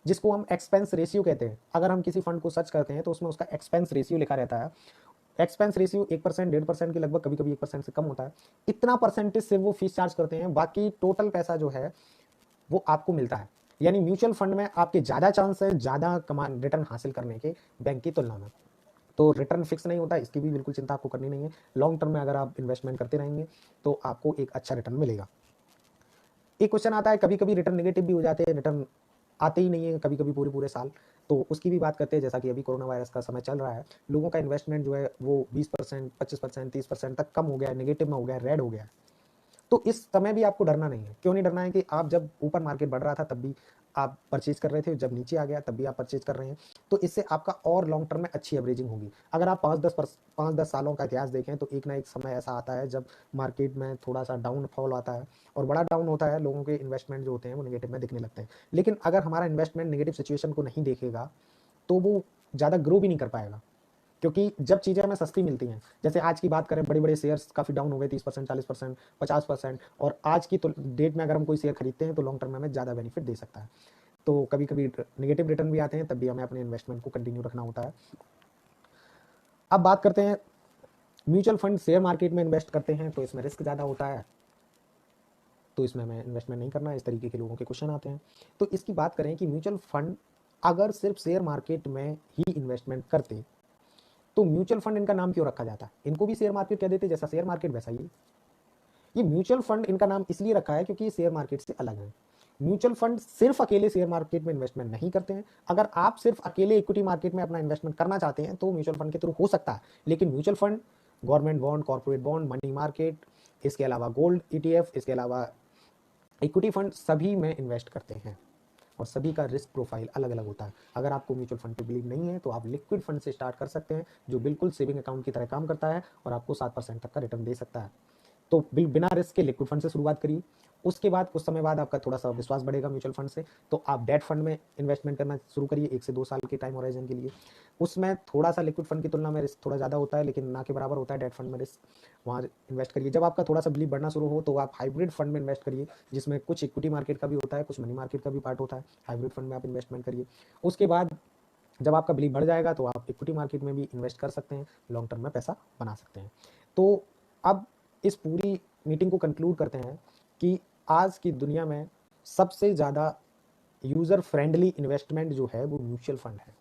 जिसको हम एक्सपेंस रेशियो कहते हैं। अगर हम किसी फंड को सर्च करते हैं तो उसमें उसका एक्सपेंस रेशियो लिखा रहता है। एक्सपेंस रेशियो 1%, 1.5% के लगभग, कभी कभी 1% से कम होता है। इतना परसेंटेज से वो फीस चार्ज करते हैं, बाकी टोटल पैसा जो है वो आपको मिलता है। यानी म्यूचुअल फंड में आपके ज़्यादा चांस है ज़्यादा कमान रिटर्न हासिल करने के बैंक की तुलना में। तो रिटर्न फिक्स नहीं होता, इसकी भी बिल्कुल चिंता आपको करनी नहीं है। लॉन्ग टर्म में अगर आप इन्वेस्टमेंट करते रहेंगे तो आपको एक अच्छा रिटर्न मिलेगा। एक क्वेश्चन आता है, कभी कभी रिटर्न नेगेटिव भी हो जाते हैं, रिटर्न आते ही नहीं है कभी कभी पूरे पूरे साल, तो उसकी भी बात करते हैं। जैसा कि अभी कोरोना वायरस का समय चल रहा है, लोगों का इन्वेस्टमेंट जो है वो 20%, 25%, 30% तक कम हो गया है, नेगेटिव में हो गया है, रेड हो गया है। तो इस समय भी आपको डरना नहीं है। क्यों नहीं डरना है कि आप जब ऊपर मार्केट बढ़ रहा था तब भी आप परचेज कर रहे थे, जब नीचे आ गया तब भी आप परचेज कर रहे हैं, तो इससे आपका और लॉन्ग टर्म में अच्छी एवरेजिंग होगी। अगर आप 5-10 सालों का इतिहास देखें तो एक ना एक समय ऐसा आता है जब मार्केट में थोड़ा सा डाउनफॉल आता है और बड़ा डाउन होता है, लोगों के इन्वेस्टमेंट जो होते हैं वो नेगेटिव में दिखने लगते हैं। लेकिन अगर हमारा इन्वेस्टमेंट नेगेटिव सिचुएशन को नहीं देखेगा तो वो ज़्यादा ग्रो भी नहीं कर पाएगा, क्योंकि जब चीज़ें हमें सस्ती मिलती हैं, जैसे आज की बात करें, बड़े बड़े शेयर्स काफ़ी डाउन हो गए, 30%, 40%, 50%, और आज की तो डेट में अगर हम कोई शेयर खरीदते हैं तो लॉन्ग टर्म में हमें ज़्यादा बेनिफिट दे सकता है। तो कभी कभी नेगेटिव रिटर्न भी आते हैं, तब भी हमें अपने इन्वेस्टमेंट को कंटिन्यू रखना होता है। अब बात करते हैं, म्यूचुअल फंड शेयर मार्केट में इन्वेस्ट करते हैं तो इसमें रिस्क ज़्यादा होता है, तो इसमें हमें इन्वेस्टमेंट नहीं करना है, इस तरीके के लोगों के क्वेश्चन आते हैं। तो इसकी बात करें कि म्यूचुअल फंड अगर सिर्फ शेयर मार्केट में ही इन्वेस्टमेंट करते तो म्यूचुअल फंड इनका नाम क्यों रखा जाता? इनको भी शेयर मार्केट कह देते, जैसा शेयर मार्केट वैसा ही ये म्यूचुअल फंड इनका नाम इसलिए रखा है क्योंकि ये शेयर मार्केट से अलग है। म्यूचुअल फंड सिर्फ अकेले शेयर मार्केट में इन्वेस्टमेंट नहीं करते हैं। अगर आप सिर्फ अकेले इक्विटी मार्केट में अपना इन्वेस्टमेंट करना चाहते हैं तो म्यूचुअल फंड के थ्रू हो सकता है, लेकिन mutual fund government bond, corporate bond, money market, इसके अलावा गोल्ड ईटीएफ, इसके अलावा इक्विटी फंड, सभी में इन्वेस्ट करते हैं और सभी का रिस्क प्रोफाइल अलग अलग होता है। अगर आपको म्यूचुअल फंड पे बिलीव नहीं है तो आप लिक्विड फंड से स्टार्ट कर सकते हैं, जो बिल्कुल सेविंग अकाउंट की तरह काम करता है और आपको 7% तक का रिटर्न दे सकता है। तो बिना रिस्क के लिक्विड फंड से शुरुआत करिए, उसके बाद कुछ समय बाद आपका थोड़ा सा विश्वास बढ़ेगा म्यूचुअल फंड से, तो आप डेट फंड में इन्वेस्टमेंट करना शुरू करिए 1 से 2 साल के टाइम होराइजन के लिए। उसमें थोड़ा सा लिक्विड फंड की तुलना में रिस्क थोड़ा ज़्यादा होता है, लेकिन ना के बराबर होता है डेट फंड में रिस्क, वहाँ इन्वेस्ट करिए। जब आपका थोड़ा सा बिलीव बढ़ना शुरू हो तो आप हाइब्रिड फंड में इन्वेस्ट करिए, जिसमें कुछ इक्विटी मार्केट का भी होता है, कुछ मनी मार्केट का भी पार्ट होता है। हाइब्रिड फंड में आप इन्वेस्टमेंट करिए। उसके बाद जब आपका बिलीव बढ़ जाएगा तो आप इक्विटी मार्केट में भी इन्वेस्ट कर सकते हैं, लॉन्ग टर्म में पैसा बना सकते हैं। तो अब इस पूरी मीटिंग को कंक्लूड करते हैं कि आज की दुनिया में सबसे ज़्यादा यूज़र फ्रेंडली इन्वेस्टमेंट जो है वो म्यूचुअल फंड है।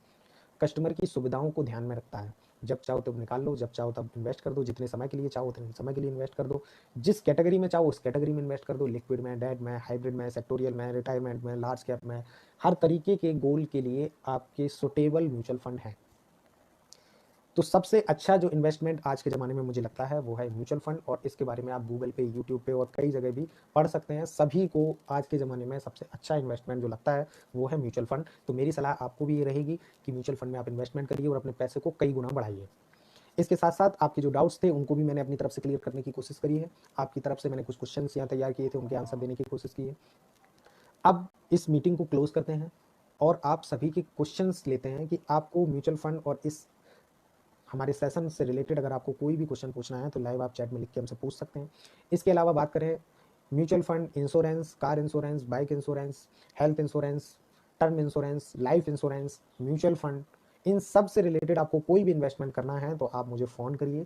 कस्टमर की सुविधाओं को ध्यान में रखता है। जब चाहो तब निकाल लो, जब चाहो तब इन्वेस्ट कर दो, जितने समय के लिए चाहो उतने समय के लिए इन्वेस्ट कर दो, जिस कैटेगरी में चाहो उस कैटेगरी में इन्वेस्ट कर दो, लिक्विड में, डेट में, हाइब्रिड में, सेक्टोरियल में, रिटायरमेंट में, लार्ज कैप में, हर तरीके के गोल के लिए आपके सुटेबल म्यूचुअल फंड हैं। तो सबसे अच्छा जो इन्वेस्टमेंट आज के ज़माने में मुझे लगता है वो है म्यूचुअल फंड, और इसके बारे में आप गूगल पे, यूट्यूब पे और कई जगह भी पढ़ सकते हैं। सभी को आज के ज़माने में सबसे अच्छा इन्वेस्टमेंट जो लगता है वो है म्यूचुअल फंड। तो मेरी सलाह आपको भी ये रहेगी कि म्यूचुअल फंड में आप इन्वेस्टमेंट करिए और अपने पैसे को कई गुना बढ़ाइए। इसके साथ साथ आपके जो डाउट्स थे उनको भी मैंने अपनी तरफ से क्लियर करने की कोशिश करी है। आपकी तरफ से मैंने कुछ क्वेश्चन यहाँ तैयार किए थे, उनके आंसर देने की कोशिश की है। अब इस मीटिंग को क्लोज करते हैं और आप सभी के क्वेश्चंस लेते हैं कि आपको म्यूचुअल फंड और इस हमारे सेशन से रिलेटेड अगर आपको कोई भी क्वेश्चन पूछना है तो लाइव आप चैट में लिख के हमसे पूछ सकते हैं। इसके अलावा बात करें mutual fund, insurance, car insurance, bike insurance, health insurance, term insurance, life insurance, mutual fund, इन सब से रिलेटेड आपको कोई भी इन्वेस्टमेंट करना है तो आप मुझे फ़ोन करिए।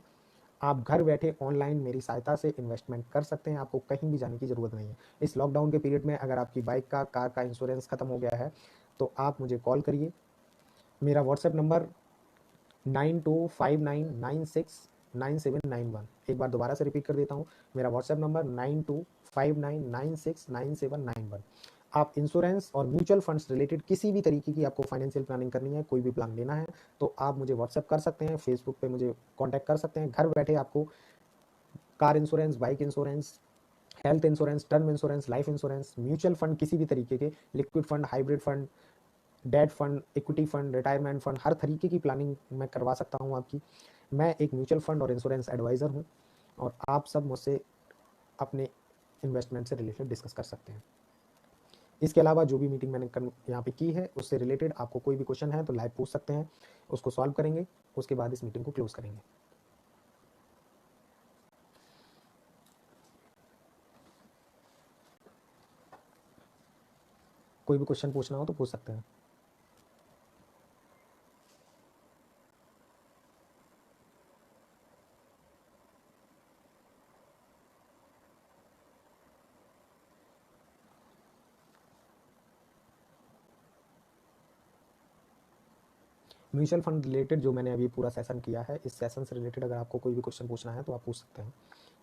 आप घर बैठे ऑनलाइन मेरी सहायता से इन्वेस्टमेंट कर सकते हैं, आपको कहीं भी जाने की ज़रूरत नहीं है। इस लॉकडाउन के पीरियड में अगर आपकी बाइक का, कार का इंश्योरेंस खत्म हो गया है तो आप मुझे कॉल करिए। मेरा व्हाट्सएप नंबर 9259969791। एक बार दोबारा से रिपीट कर देता हूँ, मेरा व्हाट्सएप नंबर 9259969791। आप इंश्योरेंस और म्यूचुअल फंड्स रिलेटेड किसी भी तरीके की आपको फाइनेंशियल प्लानिंग करनी है, कोई भी प्लान लेना है तो आप मुझे व्हाट्सएप कर सकते हैं, फेसबुक पे मुझे कॉन्टैक्ट कर सकते हैं। घर बैठे आपको car insurance, bike insurance, health insurance, term insurance, life insurance, mutual fund, किसी भी तरीके के liquid fund, hybrid fund, debt fund, equity fund, retirement fund, हर तरीके की प्लानिंग मैं करवा सकता हूँ आपकी। मैं एक म्यूचुअल फंड और इंश्योरेंस एडवाइज़र हूँ और आप सब मुझसे अपने इन्वेस्टमेंट से रिलेटेड डिस्कस कर सकते हैं। इसके अलावा जो भी मीटिंग मैंने यहाँ पे की है उससे रिलेटेड आपको कोई भी क्वेश्चन है तो लाइव पूछ सकते हैं, उसको सॉल्व करेंगे, उसके बाद इस मीटिंग को क्लोज करेंगे। कोई भी क्वेश्चन पूछना हो तो पूछ सकते हैं। म्यूचुअल फंड रिलेटेड जो मैंने अभी पूरा सेशन किया है, इस सेशन से रिलेटेड अगर आपको कोई भी क्वेश्चन पूछना है तो आप पूछ सकते हैं,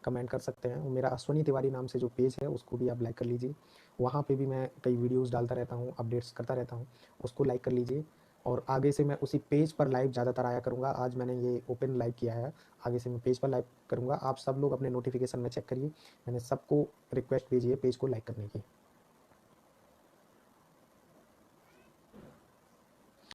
कमेंट कर सकते हैं। मेरा अश्वनी तिवारी नाम से जो पेज है उसको भी आप लाइक कर लीजिए, वहाँ पे भी मैं कई वीडियोस डालता रहता हूँ, अपडेट्स करता रहता हूँ, उसको लाइक कर लीजिए। और आगे से मैं उसी पेज पर लाइव ज़्यादातर आया करूँगा। आज मैंने ये ओपन लाइव किया है, आगे से मैं पेज पर लाइव करूँगा। आप सब लोग अपने नोटिफिकेशन में चेक करिए, मैंने सबको रिक्वेस्ट भेजी है पेज को लाइक करने की।